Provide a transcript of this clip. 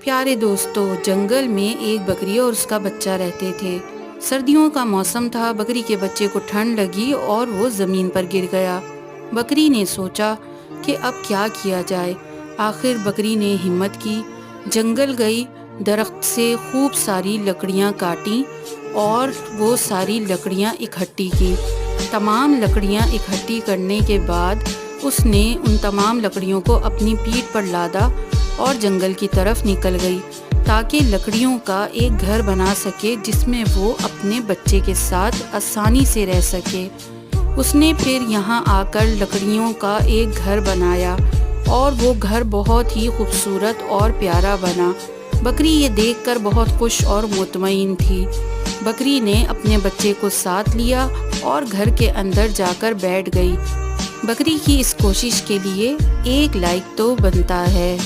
پیارے دوستو، جنگل میں ایک بکری اور اس کا بچہ رہتے تھے۔ سردیوں کا موسم تھا، بکری کے بچے کو ٹھنڈ لگی اور وہ زمین پر گر گیا۔ بکری نے سوچا کہ اب کیا کیا جائے۔ آخر بکری نے ہمت کی، جنگل گئی، درخت سے خوب ساری لکڑیاں کاٹیں اور وہ ساری لکڑیاں اکٹھی کی۔ تمام لکڑیاں اکٹھی کرنے کے بعد اس نے ان تمام لکڑیوں کو اپنی پیٹھ پر لادا اور جنگل کی طرف نکل گئی تاکہ لکڑیوں کا ایک گھر بنا سکے جس میں وہ اپنے بچے کے ساتھ آسانی سے رہ سکے۔ اس نے پھر یہاں آ کر لکڑیوں کا ایک گھر بنایا اور وہ گھر بہت ہی خوبصورت اور پیارا بنا۔ بکری یہ دیکھ کر بہت خوش اور مطمئن تھی۔ بکری نے اپنے بچے کو ساتھ لیا اور گھر کے اندر جا کر بیٹھ گئی۔ بکری کی اس کوشش کے لیے 1 لائک تو بنتا ہے۔